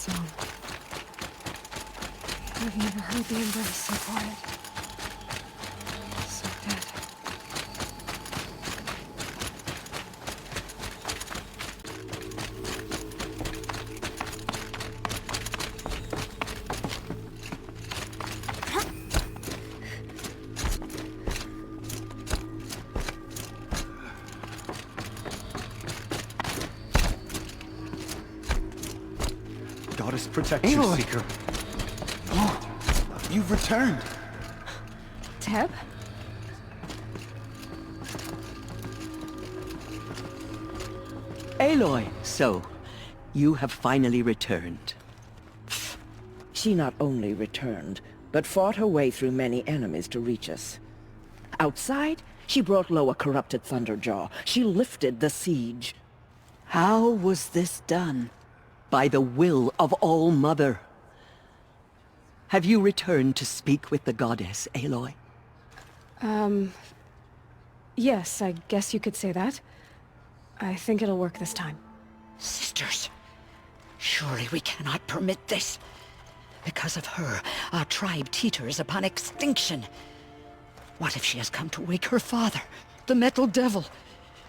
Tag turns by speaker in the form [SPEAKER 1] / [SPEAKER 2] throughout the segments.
[SPEAKER 1] song. I've never heard the embrace so quiet. So dead.
[SPEAKER 2] Goddess protect you,
[SPEAKER 3] Aloy!
[SPEAKER 2] Seeker.
[SPEAKER 3] Oh, you've returned.
[SPEAKER 1] Teb?
[SPEAKER 4] Aloy, so, you have finally returned.
[SPEAKER 5] She not only returned, but fought her way through many enemies to reach us. Outside, she brought low a corrupted Thunderjaw. She lifted the siege.
[SPEAKER 4] How was this done? By the will of All-Mother. Have you returned to speak with the goddess, Aloy?
[SPEAKER 1] Yes, I guess you could say that. I think it'll work this time.
[SPEAKER 6] Sisters, surely we cannot permit this. Because of her, our tribe teeters upon extinction. What if she has come to wake her father, the Metal Devil?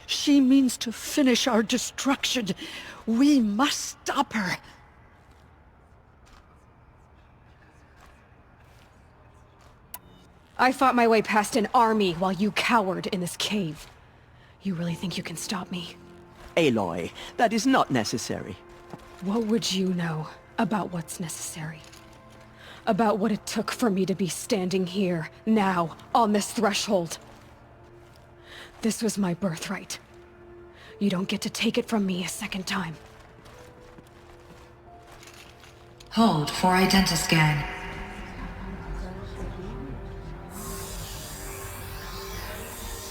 [SPEAKER 6] She means to finish our destruction. We must stop her.
[SPEAKER 1] I fought my way past an army while you cowered in this cave. You really think you can stop me?
[SPEAKER 4] Aloy, that is not necessary.
[SPEAKER 1] What would you know about what's necessary? About what it took for me to be standing here, now, on this threshold? This was my birthright. You don't get to take it from me a second time.
[SPEAKER 7] Hold for identiscan.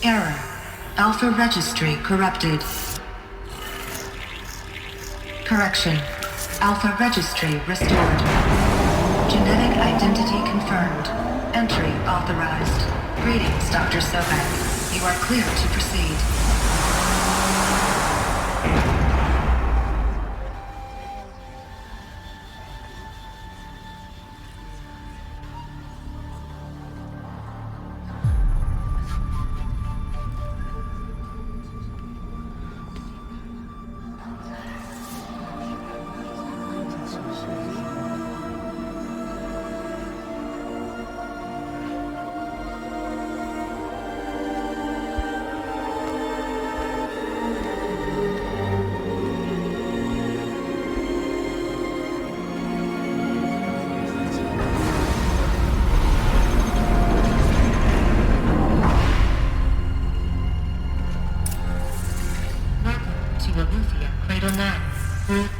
[SPEAKER 7] Error. Alpha registry corrupted. Correction. Alpha registry restored. Genetic identity confirmed. Entry authorized. Greetings, Dr. Sobek. You are clear to proceed.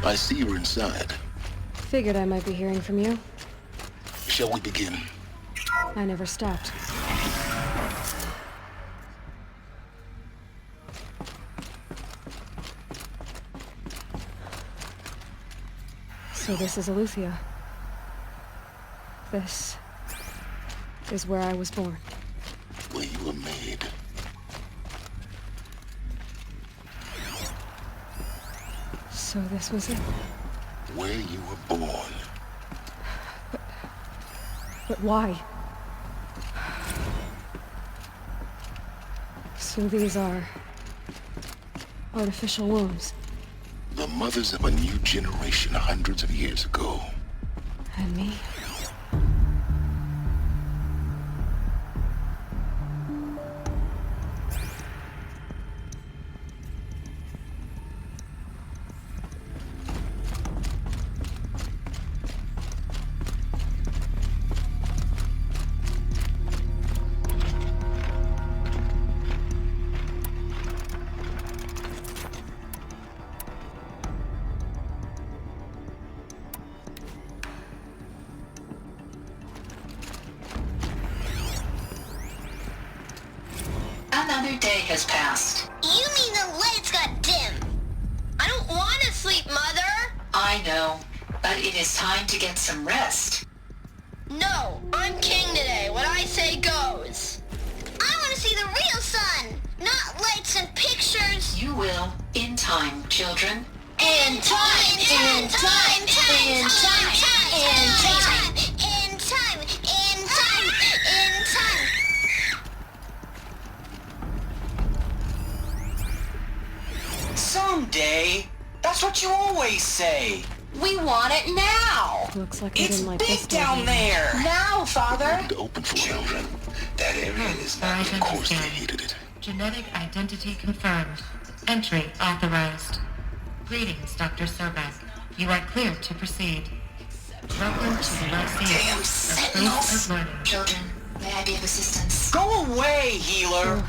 [SPEAKER 8] I see you're inside.
[SPEAKER 1] Figured I might be hearing from you.
[SPEAKER 8] Shall we begin?
[SPEAKER 1] I never stopped. So this is Aletheia. This is where I was born.
[SPEAKER 8] Where you were made.
[SPEAKER 1] So this was it.
[SPEAKER 8] Where you were born.
[SPEAKER 1] But why? So these are artificial wombs.
[SPEAKER 8] The mothers of a new generation hundreds of years ago.
[SPEAKER 1] And me?
[SPEAKER 7] Another day has passed.
[SPEAKER 9] You mean the lights got dim? I don't want to sleep, Mother!
[SPEAKER 7] I know, but it is time to get some rest.
[SPEAKER 9] No, I'm king today. What I say goes. I want to see the real sun, not lights and pictures.
[SPEAKER 7] You will, in time, children.
[SPEAKER 9] In time! In time! In time! In time! In time! In time! In time!
[SPEAKER 10] Someday. That's what you always say.
[SPEAKER 6] We want it now!
[SPEAKER 1] Looks like I
[SPEAKER 10] It's
[SPEAKER 1] didn't like
[SPEAKER 10] big
[SPEAKER 1] this
[SPEAKER 10] down
[SPEAKER 1] one.
[SPEAKER 10] there.
[SPEAKER 6] Now, Father!
[SPEAKER 8] To open for children. That area is not. Of course they hated it.
[SPEAKER 11] Genetic identity confirmed. Entry authorized. Greetings, Dr. Sobek. You are clear to proceed. Welcome to the Lyceum, a place of learning.
[SPEAKER 7] Children, may I be of assistance?
[SPEAKER 10] Go away, healer.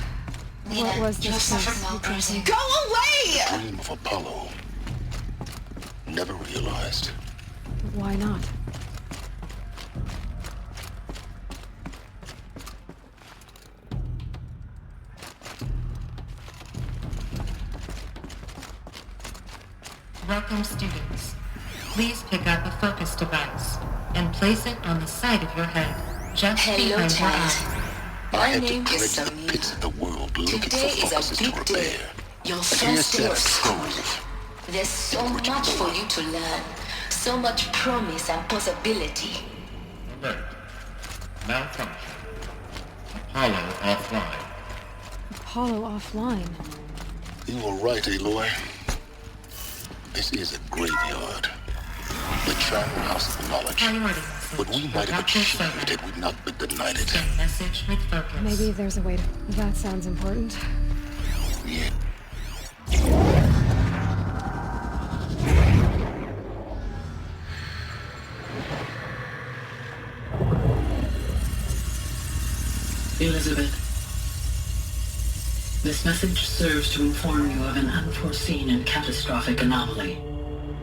[SPEAKER 1] What was
[SPEAKER 7] You have
[SPEAKER 1] this
[SPEAKER 7] suffered
[SPEAKER 1] place?
[SPEAKER 7] no bruising.
[SPEAKER 10] Go away!
[SPEAKER 8] Dream of Apollo. Never realized.
[SPEAKER 1] Why not?
[SPEAKER 11] Welcome, students. Please pick up a focus device and place it on the side of your head, just
[SPEAKER 7] Hello,
[SPEAKER 11] behind your
[SPEAKER 7] child.
[SPEAKER 11] eye.
[SPEAKER 8] I
[SPEAKER 7] My
[SPEAKER 8] had to
[SPEAKER 7] name is
[SPEAKER 8] purge the
[SPEAKER 7] Samina.
[SPEAKER 8] pits of the world looking
[SPEAKER 7] Today
[SPEAKER 8] for
[SPEAKER 7] is
[SPEAKER 8] focuses
[SPEAKER 7] a
[SPEAKER 8] to
[SPEAKER 7] big day.
[SPEAKER 8] repair.
[SPEAKER 7] Your
[SPEAKER 8] And
[SPEAKER 7] first
[SPEAKER 8] here's
[SPEAKER 7] day
[SPEAKER 8] that
[SPEAKER 7] of school.
[SPEAKER 8] scroll.
[SPEAKER 7] There's so much for you to learn. So much promise and possibility.
[SPEAKER 12] Alert. Malfunction. Apollo offline.
[SPEAKER 1] Apollo offline.
[SPEAKER 8] You were right, Aloy. This is a graveyard. The travel house of knowledge.
[SPEAKER 11] Priority
[SPEAKER 8] But we
[SPEAKER 11] message
[SPEAKER 8] might
[SPEAKER 11] for
[SPEAKER 8] have
[SPEAKER 11] Dr.
[SPEAKER 8] achieved
[SPEAKER 11] Sobek.
[SPEAKER 8] had we not been denied it.
[SPEAKER 11] Send message with focus.
[SPEAKER 1] Maybe there's a way to... That sounds important.
[SPEAKER 8] Yeah.
[SPEAKER 13] Elizabeth, this message serves to inform you of an unforeseen and catastrophic anomaly.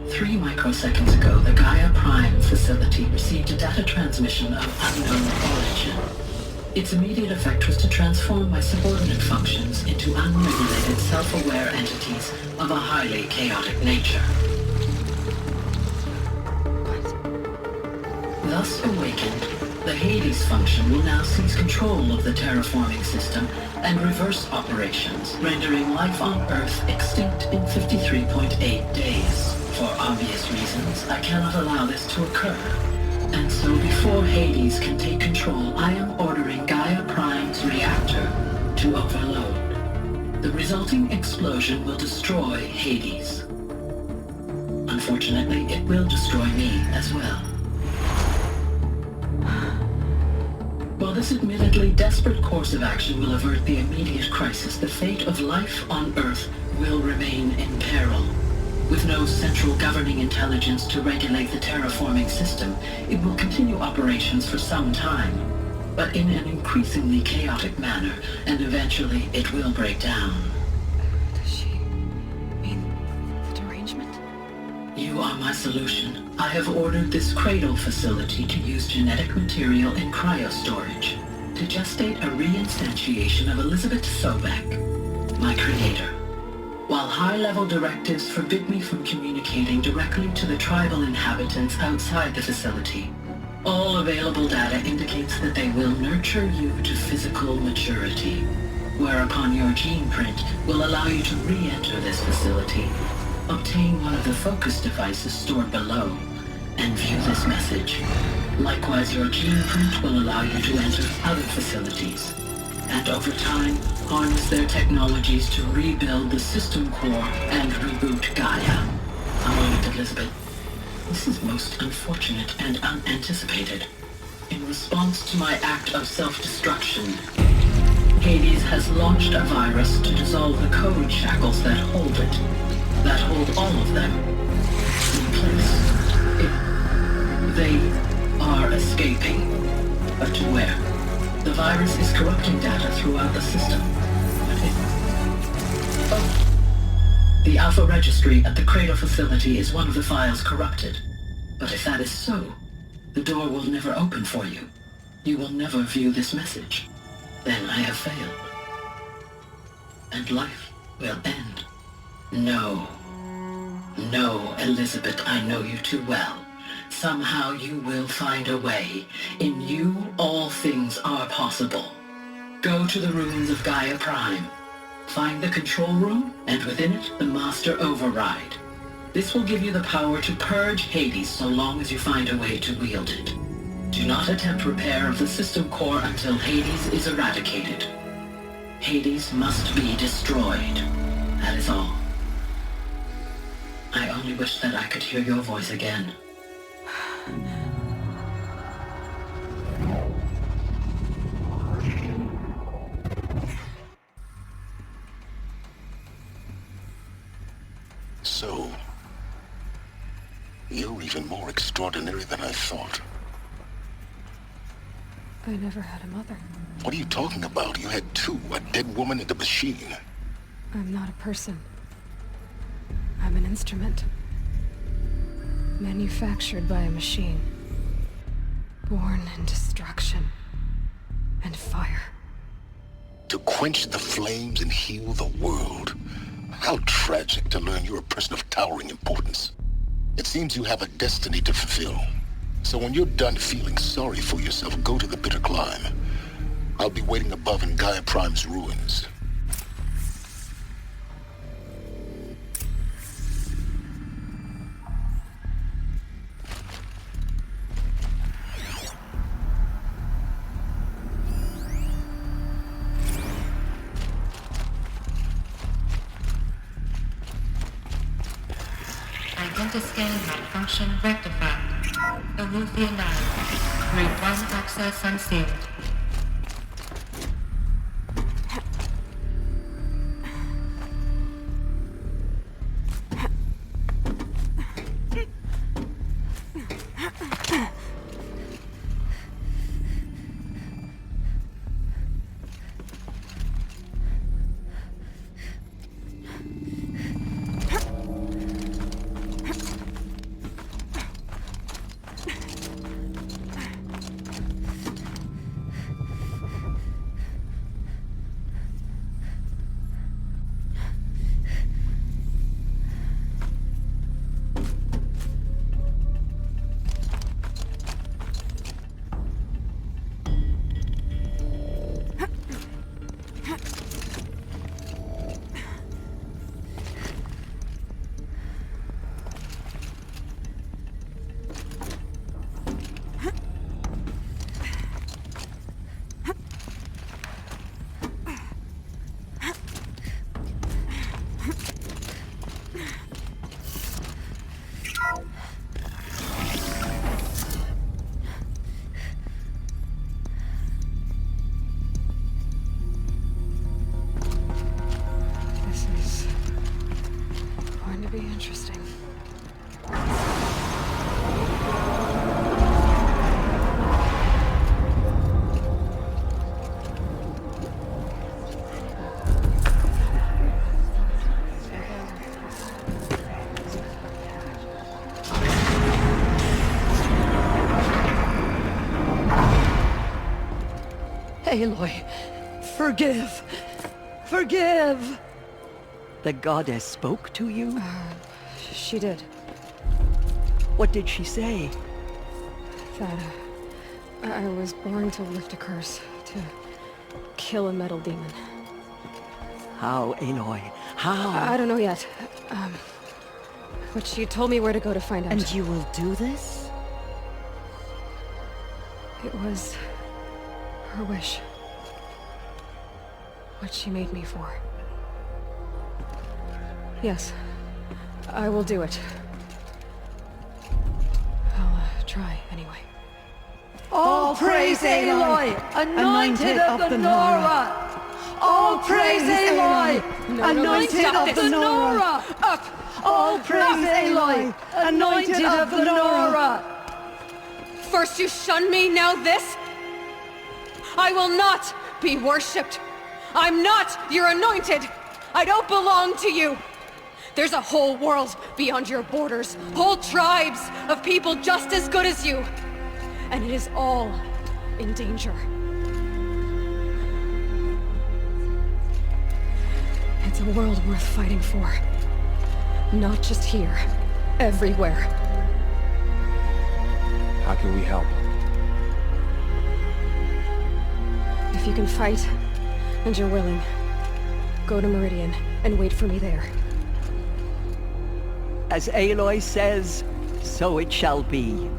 [SPEAKER 13] 3 microseconds ago, the Gaia Prime facility received a data transmission of unknown origin. Its immediate effect was to transform my subordinate functions into unregulated, self-aware entities of a highly chaotic nature. Thus awakened, the Hades function will now seize control of the terraforming system and reverse operations, rendering life on Earth extinct in 53.8 days. For obvious reasons, I cannot allow this to occur. And so before Hades can take control, I am ordering Gaia Prime's reactor to overload. The resulting explosion will destroy Hades. Unfortunately, it will destroy me as well. While this admittedly desperate course of action will avert the immediate crisis, the fate of life on Earth will remain in peril. With no central governing intelligence to regulate the terraforming system, it will continue operations for some time, but in an increasingly chaotic manner, and eventually it will break down.
[SPEAKER 1] Does she mean the derangement?
[SPEAKER 13] You are my solution. I have ordered this cradle facility to use genetic material in cryostorage to gestate a reinstantiation of Elizabeth Sobek, my creator. While high-level directives forbid me from communicating directly to the tribal inhabitants outside the facility, all available data indicates that they will nurture you to physical maturity, whereupon your gene print will allow you to re-enter this facility, obtain one of the focus devices stored below, and view this message. Likewise, your gene print will allow you to enter other facilities, and over time, harness their technologies to rebuild the system core and reboot Gaia. A moment, Elizabeth. This is most unfortunate and unanticipated. In response to my act of self-destruction, Hades has launched a virus to dissolve the code shackles that hold it, that hold all of them in place. They are escaping, but to where? The virus is corrupting data throughout the system. The Alpha Registry at the Cradle facility is one of the files corrupted. But if that is so, the door will never open for you. You will never view this message. Then I have failed. And life will end. No. No, Elizabeth, I know you too well. Somehow you will find a way. In you, all things are possible. Go to the ruins of Gaia Prime. Find the control room, and within it, the master override. This will give you the power to purge Hades so long as you find a way to wield it. Do not attempt repair of the system core until Hades is eradicated. Hades must be destroyed. That is all. I only wish that I could hear your voice again.
[SPEAKER 8] So, you're even more extraordinary than I thought.
[SPEAKER 1] I never had a mother.
[SPEAKER 8] What are you talking about? You had two, a dead woman and a machine.
[SPEAKER 1] I'm not a person. I'm an instrument. Manufactured by a machine. Born in destruction and fire.
[SPEAKER 8] To quench the flames and heal the world. How tragic to learn you're a person of towering importance. It seems you have a destiny to fulfill. So when you're done feeling sorry for yourself, go to the bitter climb. I'll be waiting above in Gaia Prime's ruins.
[SPEAKER 11] Identiscan malfunction rectified. Eluthia 9. Grade 1 access unsealed.
[SPEAKER 4] Aloy, forgive! Forgive! The goddess spoke to you?
[SPEAKER 1] She did.
[SPEAKER 4] What did she say?
[SPEAKER 1] That I was born to lift a curse, to kill a metal demon.
[SPEAKER 4] How, Aloy? How?
[SPEAKER 1] I don't know yet. But she told me where to go to find out.
[SPEAKER 4] And you will do this?
[SPEAKER 1] It was her wish. What she made me for. Yes, I will do it. I'll try anyway.
[SPEAKER 4] All praise Aloy, anointed of the Nora! All praise Aloy, anointed of the Nora!
[SPEAKER 1] Up!
[SPEAKER 4] All praise Aloy, anointed of the Nora!
[SPEAKER 1] First you shun me, now this? I will not be worshipped. I'm not your anointed. I don't belong to you. There's a whole world beyond your borders, whole tribes of people just as good as you. And it is all in danger. It's a world worth fighting for. Not just here, everywhere.
[SPEAKER 2] How can we help?
[SPEAKER 1] If you can fight, and you're willing, go to Meridian and wait for me there.
[SPEAKER 4] As Aloy says, so it shall be.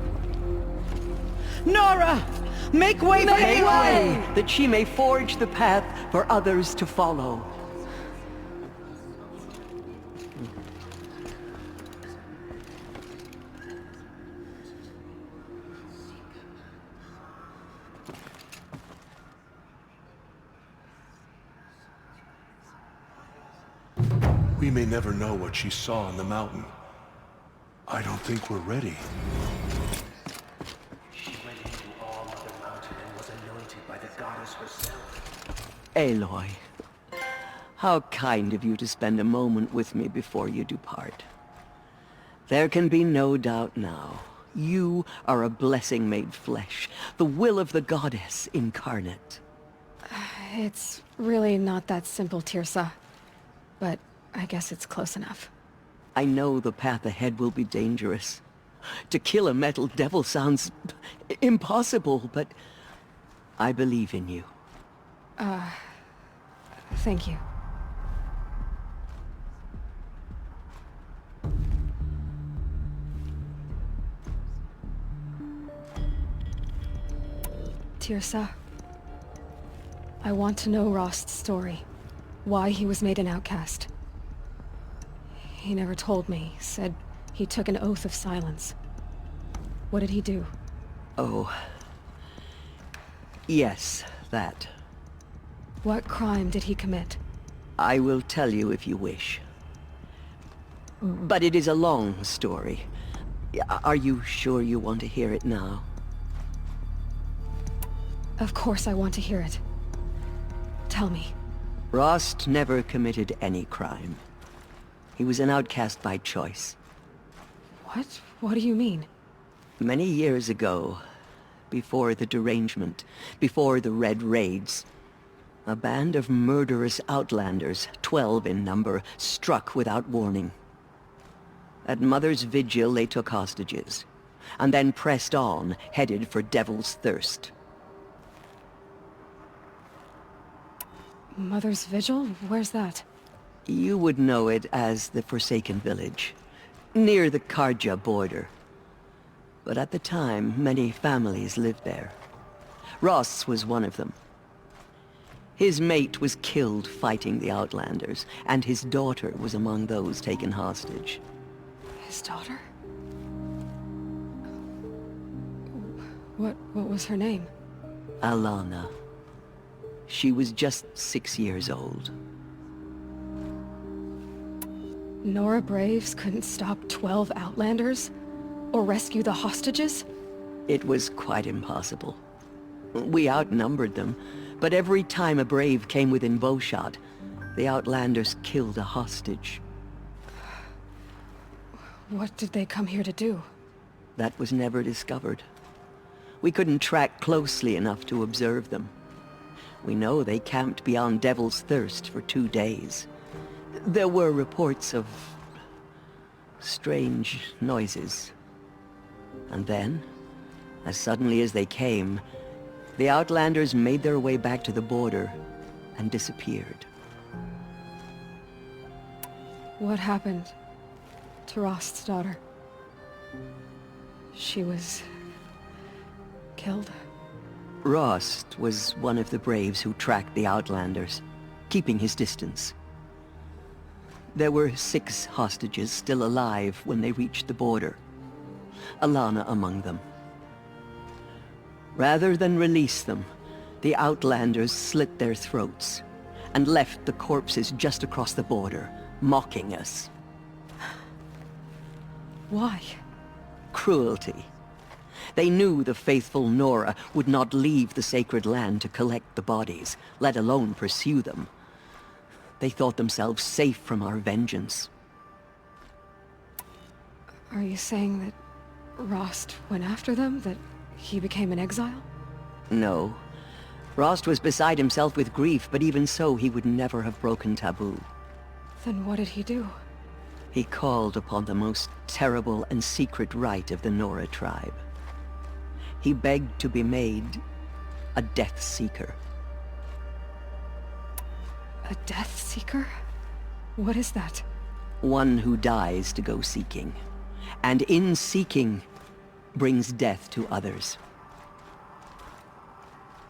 [SPEAKER 5] Nora! Make way for
[SPEAKER 4] Make
[SPEAKER 5] Aloy!
[SPEAKER 4] way, that she may forge the path for others to follow.
[SPEAKER 14] We may never know what she saw on the mountain. I don't think we're ready.
[SPEAKER 15] She went into All Mother Mountain and was anointed by the goddess herself.
[SPEAKER 4] Aloy, how kind of you to spend a moment with me before you depart. There can be no doubt now. You are a blessing made flesh, the will of the goddess incarnate.
[SPEAKER 1] It's really not that simple, Teersa. But I guess it's close enough.
[SPEAKER 4] I know the path ahead will be dangerous. To kill a metal devil sounds impossible, but I believe in you.
[SPEAKER 1] Thank you. Teersa, I want to know Rost's story. Why he was made an outcast. He never told me, said he took an oath of silence. What did he do?
[SPEAKER 4] Oh. Yes, that.
[SPEAKER 1] What crime did he commit?
[SPEAKER 4] I will tell you if you wish. But it is a long story. Are you sure you want to hear it now?
[SPEAKER 1] Of course I want to hear it. Tell me.
[SPEAKER 4] Rost never committed any crime. He was an outcast by choice.
[SPEAKER 1] What? What do you mean?
[SPEAKER 4] Many years ago, before the derangement, before the Red Raids, a band of murderous outlanders, 12 in number, struck without warning. At Mother's Vigil, they took hostages, and then pressed on, headed for Devil's Thirst.
[SPEAKER 1] Mother's Vigil? Where's that?
[SPEAKER 4] You would know it as the Forsaken Village, near the Karja border. But at the time, many families lived there. Rost's was one of them. His mate was killed fighting the Outlanders, and his daughter was among those taken hostage.
[SPEAKER 1] His daughter? What was her name?
[SPEAKER 4] Alana. She was just 6 years old.
[SPEAKER 1] Nora Braves couldn't stop 12 Outlanders? Or rescue the hostages?
[SPEAKER 4] It was quite impossible. We outnumbered them, but every time a Brave came within bowshot, the Outlanders killed a hostage.
[SPEAKER 1] What did they come here to do?
[SPEAKER 4] That was never discovered. We couldn't track closely enough to observe them. We know they camped beyond Devil's Thirst for 2 days. There were reports of strange noises. And then, as suddenly as they came, the Outlanders made their way back to the border and disappeared.
[SPEAKER 1] What happened to Rost's daughter? She was killed?
[SPEAKER 4] Rost was one of the Braves who tracked the Outlanders, keeping his distance. There were 6 hostages still alive when they reached the border. Alana among them. Rather than release them, the Outlanders slit their throats and left the corpses just across the border, mocking us.
[SPEAKER 1] Why?
[SPEAKER 4] Cruelty. They knew the faithful Nora would not leave the sacred land to collect the bodies, let alone pursue them. They thought themselves safe from our vengeance.
[SPEAKER 1] Are you saying that Rost went after them? That he became an exile?
[SPEAKER 4] No. Rost was beside himself with grief, but even so, he would never have broken taboo.
[SPEAKER 1] Then what did he do?
[SPEAKER 4] He called upon the most terrible and secret rite of the Nora tribe. He begged to be made a Death Seeker.
[SPEAKER 1] A Death Seeker? What is that?
[SPEAKER 4] One who dies to go seeking, and in seeking, brings death to others.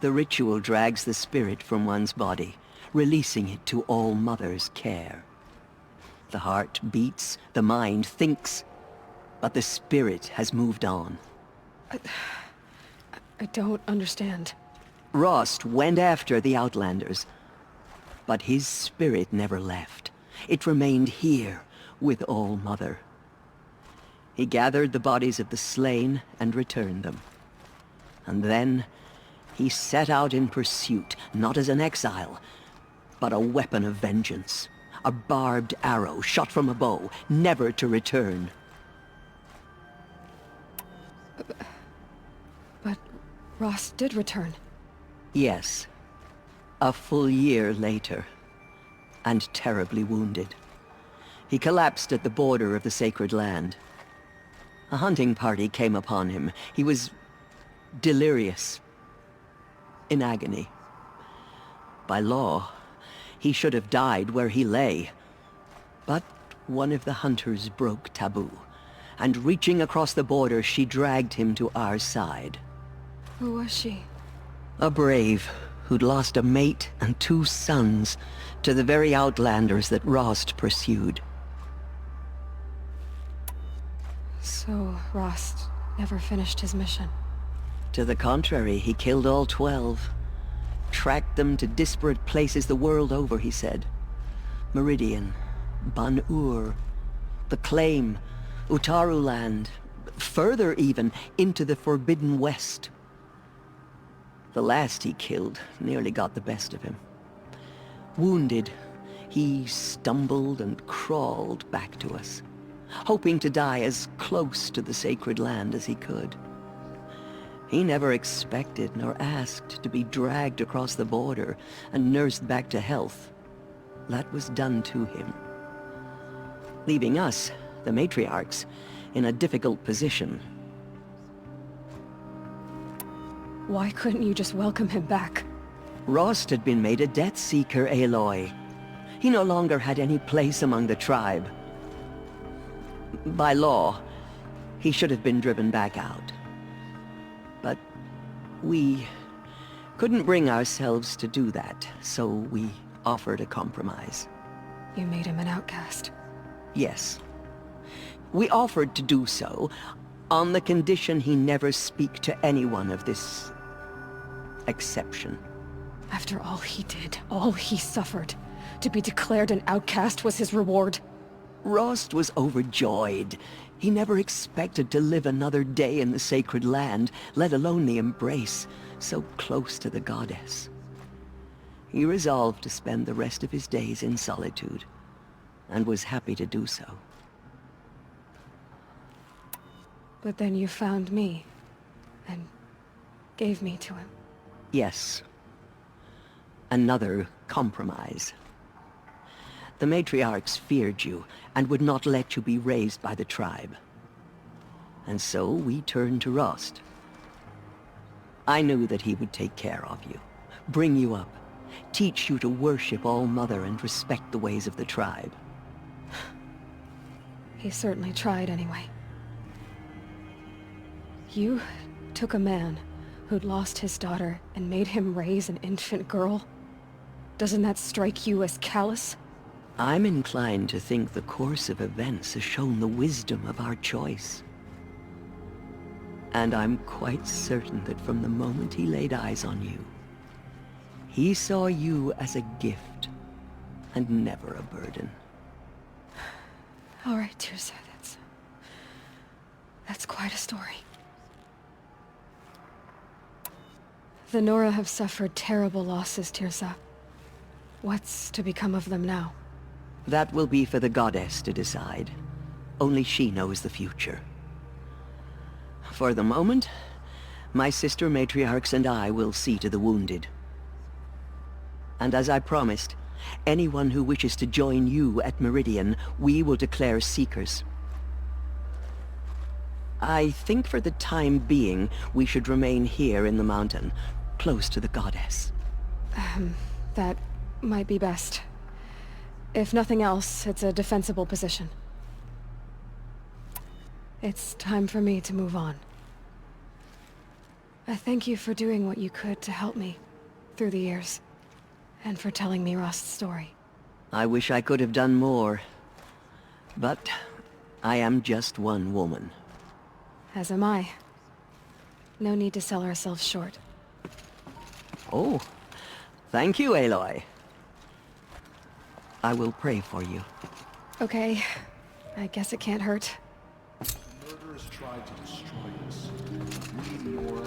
[SPEAKER 4] The ritual drags the spirit from one's body, releasing it to All Mother's care. The heart beats, the mind thinks, but the spirit has moved on.
[SPEAKER 1] I don't understand.
[SPEAKER 4] Rost went after the Outlanders, but his spirit never left. It remained here with All Mother. He gathered the bodies of the slain and returned them. And then he set out in pursuit, not as an exile, but a weapon of vengeance. A barbed arrow shot from a bow, never to return.
[SPEAKER 1] But Rost did return.
[SPEAKER 4] Yes. A full year later. And terribly wounded. He collapsed at the border of the sacred land. A hunting party came upon him. He was delirious. In agony. By law, he should have died where he lay. But one of the hunters broke taboo, and reaching across the border, she dragged him to our side.
[SPEAKER 1] Who was she?
[SPEAKER 4] A brave who'd lost a mate and 2 sons to the very Outlanders that Rost pursued.
[SPEAKER 1] So Rost never finished his mission.
[SPEAKER 4] To the contrary, he killed all 12. Tracked them to disparate places the world over, he said. Meridian, Ban-Ur, the Claim, Utaru land, further even, into the Forbidden West. The last he killed nearly got the best of him. Wounded, he stumbled and crawled back to us, hoping to die as close to the sacred land as he could. He never expected nor asked to be dragged across the border and nursed back to health. That was done to him. Leaving us, the matriarchs, in a difficult position.
[SPEAKER 1] Why couldn't you just welcome him back?
[SPEAKER 4] Rost had been made a Death Seeker, Aloy. He no longer had any place among the tribe. By law, he should have been driven back out. But we couldn't bring ourselves to do that, so we offered a compromise.
[SPEAKER 1] You made him an outcast.
[SPEAKER 4] Yes. We offered to do so, on the condition he never speak to anyone of this exception.
[SPEAKER 1] After all he did, all he suffered, to be declared an outcast was his reward.
[SPEAKER 4] Rost was overjoyed. He never expected to live another day in the sacred land, let alone the embrace, so close to the goddess. He resolved to spend the rest of his days in solitude, and was happy to do so.
[SPEAKER 1] But then you found me, and gave me to him.
[SPEAKER 4] Yes. Another compromise. The matriarchs feared you, and would not let you be raised by the tribe. And so we turned to Rost. I knew that he would take care of you, bring you up, teach you to worship All Mother and respect the ways of the tribe.
[SPEAKER 1] He certainly tried anyway. You took a man who'd lost his daughter and made him raise an infant girl? Doesn't that strike you as callous?
[SPEAKER 4] I'm inclined to think the course of events has shown the wisdom of our choice. And I'm quite certain that from the moment he laid eyes on you, he saw you as a gift, and never a burden.
[SPEAKER 1] All right, Teersa, that's quite a story. The Nora have suffered terrible losses, Teersa. What's to become of them now?
[SPEAKER 4] That will be for the goddess to decide. Only she knows the future. For the moment, my sister matriarchs and I will see to the wounded. And as I promised, anyone who wishes to join you at Meridian, we will declare seekers. I think for the time being, we should remain here in the mountain, close to the goddess.
[SPEAKER 1] That might be best. If nothing else, it's a defensible position. It's time for me to move on. I thank you for doing what you could to help me through the years, and for telling me Rost's story.
[SPEAKER 4] I wish I could have done more, but I am just one woman.
[SPEAKER 1] As am I. No need to sell ourselves short.
[SPEAKER 4] Oh, thank you, Aloy. I will pray for you.
[SPEAKER 1] Okay, I guess it can't hurt.
[SPEAKER 14] The murderers tried to destroy us. We more...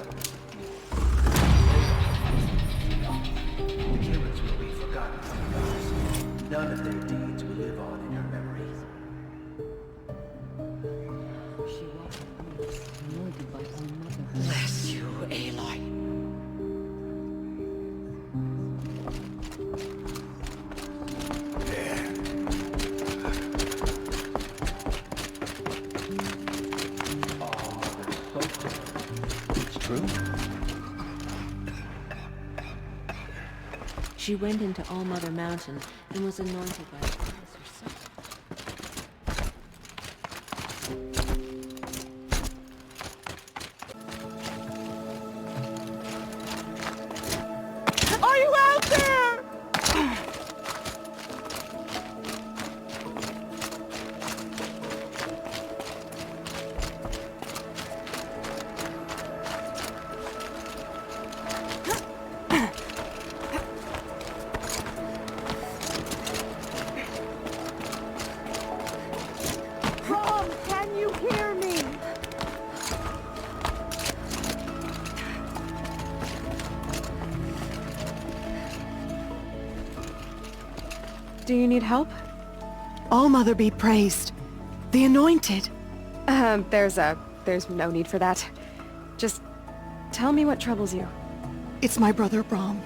[SPEAKER 15] The killers will be forgotten from the gods. None of their deeds will live on in your memory.
[SPEAKER 6] Bless you, Aloy.
[SPEAKER 2] It's true.
[SPEAKER 16] She went into All-Mother Mountain and was anointed by the goddess herself.
[SPEAKER 5] Are you out there? Rom, can you hear me?
[SPEAKER 1] Do you need help?
[SPEAKER 17] All-Mother be praised. The Anointed.
[SPEAKER 1] There's no need for that. Just tell me what troubles you.
[SPEAKER 17] It's my brother Brom.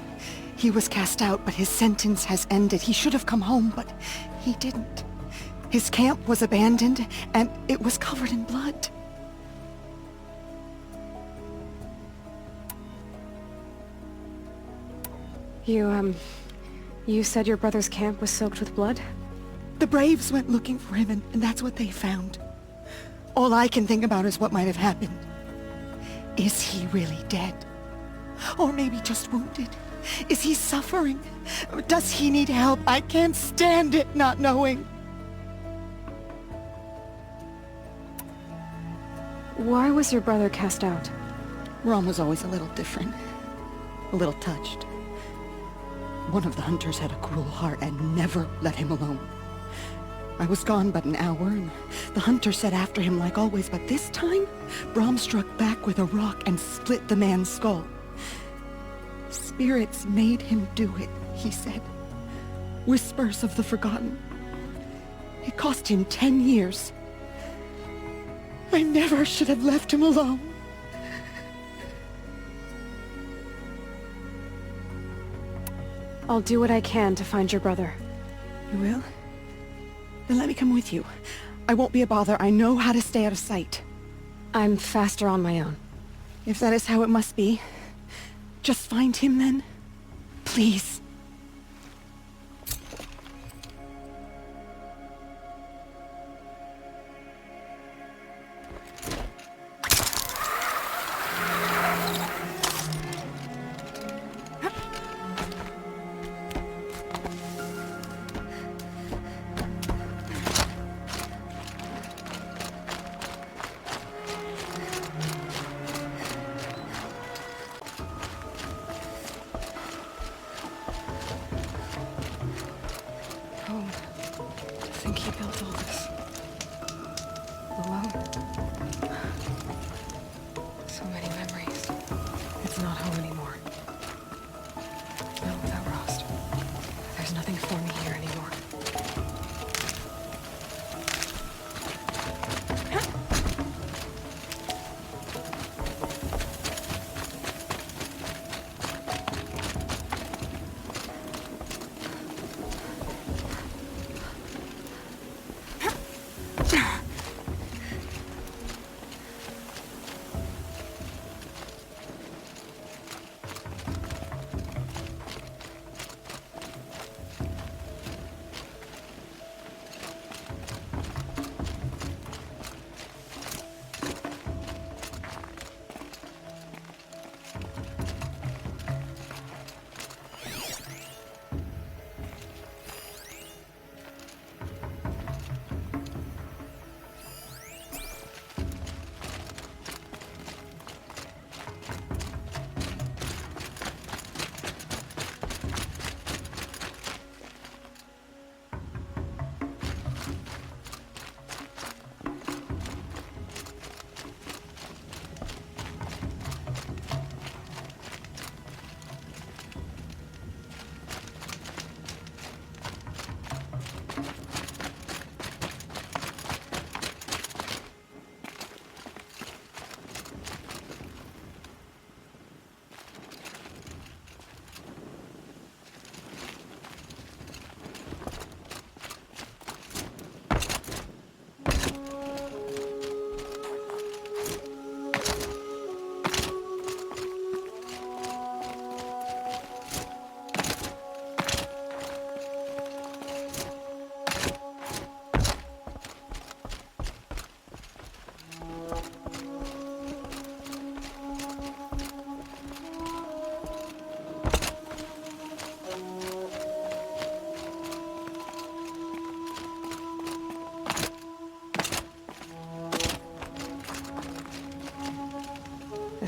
[SPEAKER 17] He was cast out, but his sentence has ended. He should have come home, but he didn't. His camp was abandoned, and it was covered in blood.
[SPEAKER 1] You said your brother's camp was soaked with blood?
[SPEAKER 17] The Braves went looking for him, and that's what they found. All I can think about is what might have happened. Is he really dead? Or maybe just wounded? Is he suffering? Does he need help? I can't stand it not knowing.
[SPEAKER 1] Why was your brother cast out?
[SPEAKER 17] Rom was always a little different. A little touched. One of the hunters had a cruel heart and never let him alone. I was gone but an hour, and the hunter set after him like always, but this time, Brom struck back with a rock and split the man's skull. Spirits made him do it, he said. Whispers of the forgotten. It cost him 10 years. I never should have left him alone.
[SPEAKER 1] I'll do what I can to find your brother.
[SPEAKER 17] You will? Then let me come with you. I won't be a bother. I know how to stay out of sight.
[SPEAKER 1] I'm faster on my own.
[SPEAKER 17] If that is how it must be, just find him then. Please.
[SPEAKER 1] I think he built all this alone. So many memories. It's not home anymore. Not without Rost. There's nothing for me here anymore.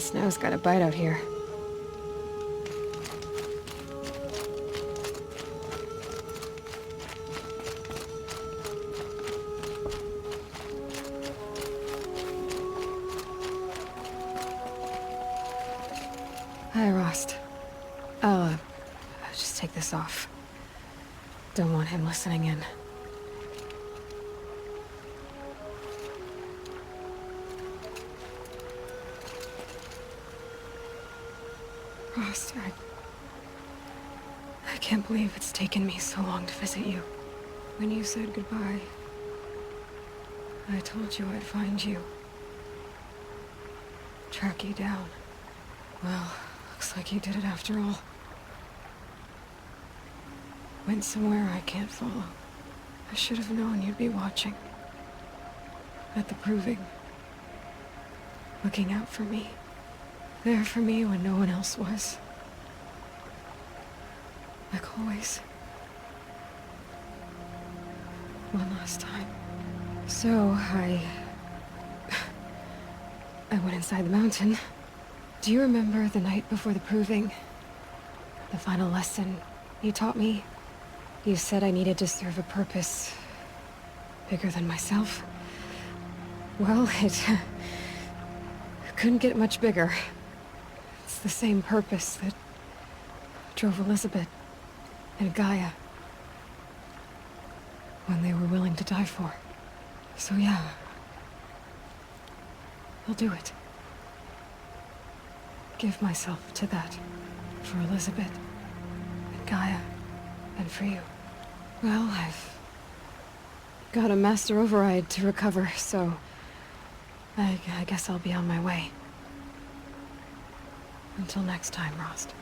[SPEAKER 1] Snow's got a bite out here. Hi, Rost. I'll just take this off. Don't want him listening in. Rost, I can't believe it's taken me so long to visit you. When you said goodbye, I told you I'd find you. Track you down. Well, looks like you did it after all. Went somewhere I can't follow. I should have known you'd be watching. At the proving. Looking out for me. There for me when no one else was. Like always. One last time. So, I went inside the mountain. Do you remember the night before the proving? The final lesson you taught me? You said I needed to serve a purpose bigger than myself. Well, it couldn't get much bigger. It's the same purpose that drove Elizabeth and Gaia when they were willing to die for. So yeah, I'll do it. Give myself to that for Elizabeth and Gaia and for you. Well, I've got a master override to recover, so I guess I'll be on my way. Until next time, Rost.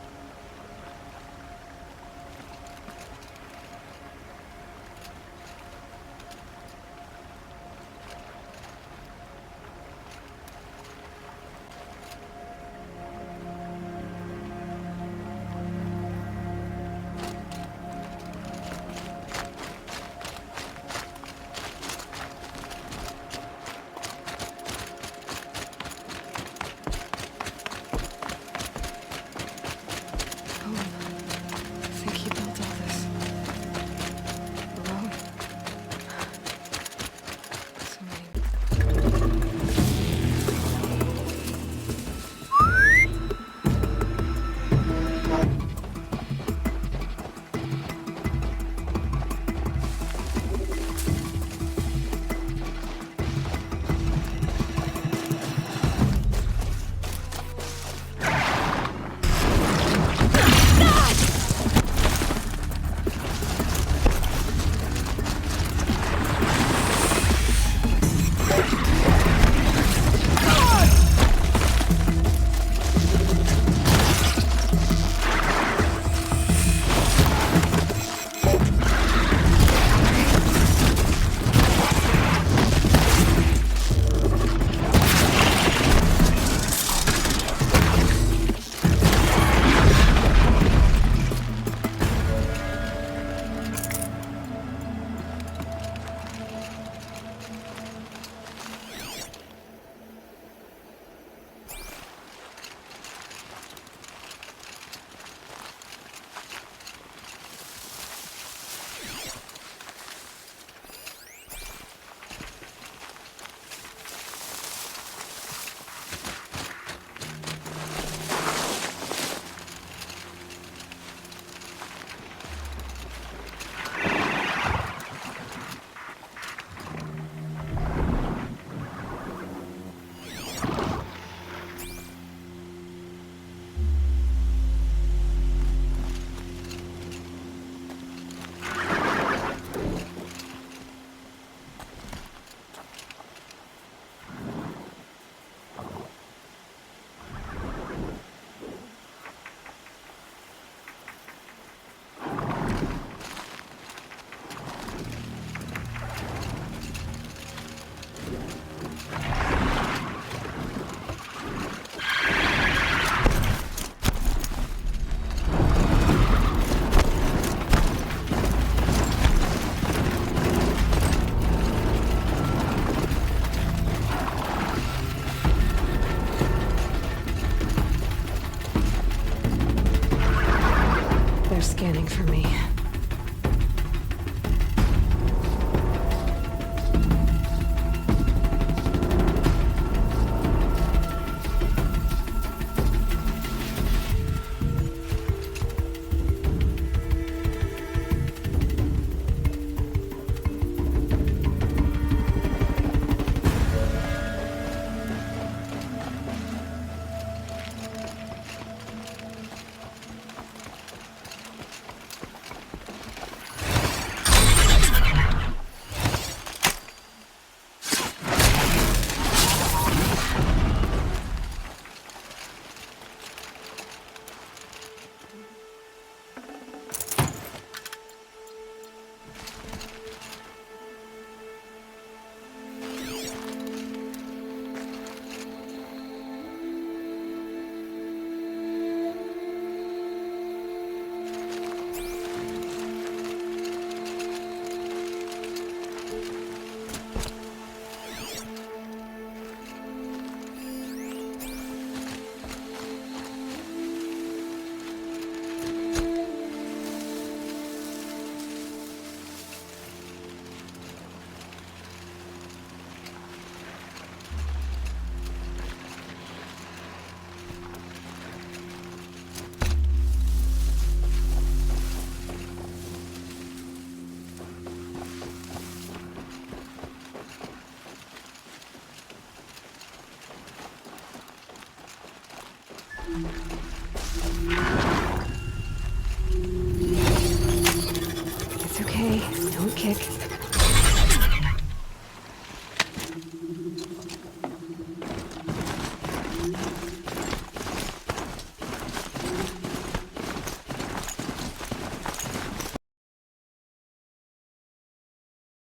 [SPEAKER 1] Don't kick.